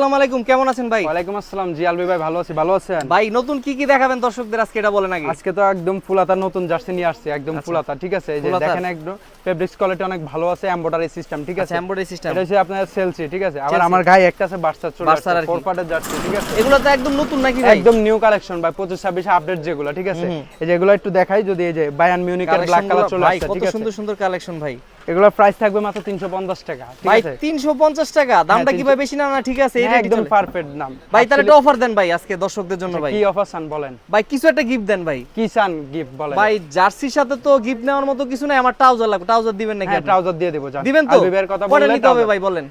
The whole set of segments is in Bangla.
আসসালামু আলাইকুম, কেমন আছেন ভাই? ওয়ালাইকুম আসসালাম। জি আলবি ভাই, ভালো আছি। ভালো আছেন ভাই নতুন কি কি দেখাবেন দর্শকদের আজকে, এটা বলেন আগে। আজকে তো একদম ফুলাতা নতুন জার্সি নিয়ে আসছি, একদম ফুলাতা। ঠিক আছে, এই যে ফুলাতার। দেখেন একদম ফেব্রিক্স কোয়ালিটি অনেক ভালো আছে, এমব্রয়ডারি সিস্টেম। ঠিক আছে, এমব্রয়ডারি সিস্টেম। এটা হচ্ছে আপনার সেলসি। ঠিক আছে, আবার Chelsea। আমার গায়ে একটা আছে বার্সার, চলে বার্সার আসছে আর কি। ফোর পার্টের জার্সি। ঠিক আছে, এগুলো তো একদম নতুন নাকি ভাই? একদম নিউ কালেকশন ভাই, 25-26 আপডেট যেগুলো। ঠিক আছে, এই যে এগুলো একটু দেখাই, যদি এই যে বায়ার্ন মিউনিখের ব্ল্যাক কালার চলে ভাই আসছে। কত ঠিক আছে, সুন্দর সুন্দর কালেকশন ভাই। এগুলোর প্রাইস থাকবে মাত্র 350 টাকা। ঠিক ভাই আছে, 350 টাকা দামটা কি ভাই বেশি না? না ঠিক আছে, এই হ্যাঁ, রেটই একদম চলে। পারফেক্ট দাম ভাই তাহলে একটা অফার দেন ভাই আজকে দর্শকদের জন্য ভাই। কি অফার চান বলেন? ভাই কিছু একটা গিফট দেন ভাই। কি চান গিফট বলেন? ভাই জার্সির সাথে তো গিফট নেওয়ার মতো কিছু নাই, আমার ট্রাউজার লাগবে। ট্রাউজার দিবেন নাকি? হ্যাঁ, ট্রাউজার দিয়ে দেব। দিবেন তো? আলবি ভাইয়ের কথা পরে বললে নিতে হবে ভাই, বলেন।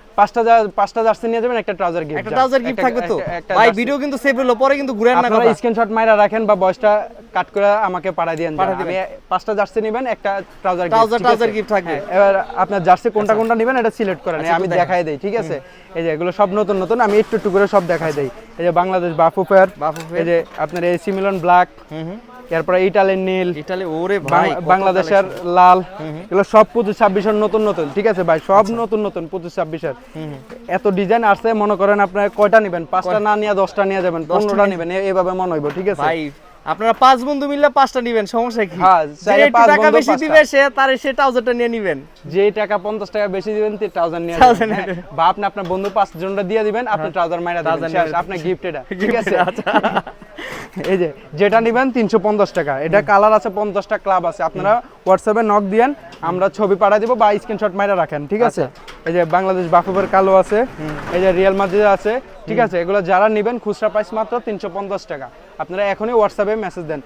পাঁচটা জার্সি নিয়ে যাবেন, একটা ট্রাউজার গিফট। একটা ট্রাউজার গিফট থাকবে তো? ভাই ভিডিও কিন্তু সেভ হলো, পরে কিন্তু ঘুরেন না আপনারা কথা। স্ক্রিনশট মাইরা রাখেন বা ভয়েসটা কাট করে আমাকে পাঠিয়ে দেন। আমি 5টা জার্সি নেবেন, একটা ট্রাউজার গিফট থাকবে। এবার আপনার জার্সি কোনটা কোনটা নেবেন এটা সিলেক্ট করেন, আমি দেখাই দেই। ঠিক আছে, এই যে এগুলো সব নতুন নতুন, আমি একটু একটু করে সব দেখাই দেই। এই যে বাংলাদেশ বাফুফের, এই যে আপনার এসি মিলন ব্ল্যাক, এরপর ইটালির নীল, ইতালি। ওরে ভাই বাংলাদেশের লাল, এগুলো সব 25-26 নতুন নতুন। ঠিক আছে ভাই, সব নতুন নতুন 25-26 এত ডিজাইন আসছে। মনে করেন আপনার কয়টা নেবেন? 5টা না নিয়ে 10টা নিয়ে যাবেন, 15টা নেবেন, এইভাবে মনে হইব। ঠিক আছে ভাই, আপনারা 5 বন্ধু মিলে 5টা নেবেন, সমস্যা কি? হ্যাঁ, যে একটু টাকা বেশি দিবে সে ট্রাউজারটা নিয়ে নেবেন। যে টাকা 50 টাকা বেশি দিবেন ট্রাউজার নিয়ে ট্রাউজার যাবেন। বা আপনি আপনার বন্ধু 5 জনটা দিয়ে দিবেন, আপনি ট্রাউজার মাইরা দিবেন, শেষ আপনার গিফট এটা। ঠিক আছে, এই যে যেটা নেবেন 350 টাকা। এটা কালার আছে 50টা, ক্লাব আছে। আপনারা হোয়াটসঅ্যাপে নক দিয়েন, আমরা ছবি পাঠিয়ে দিব বা স্ক্রিনশট মাইরা রাখেন। ঠিক আছে, এই যে বাংলাদেশ বাফুফের কালো আছে, এই যে রিয়াল মাদ্রিদ আছে। ঠিক আছে, এগুলো যারা নেবেন খুচরা প্রাইস মাত্র 350 টাকা। আপনারা এখনই হোয়াটসঅ্যাপে মেসেজ দেন।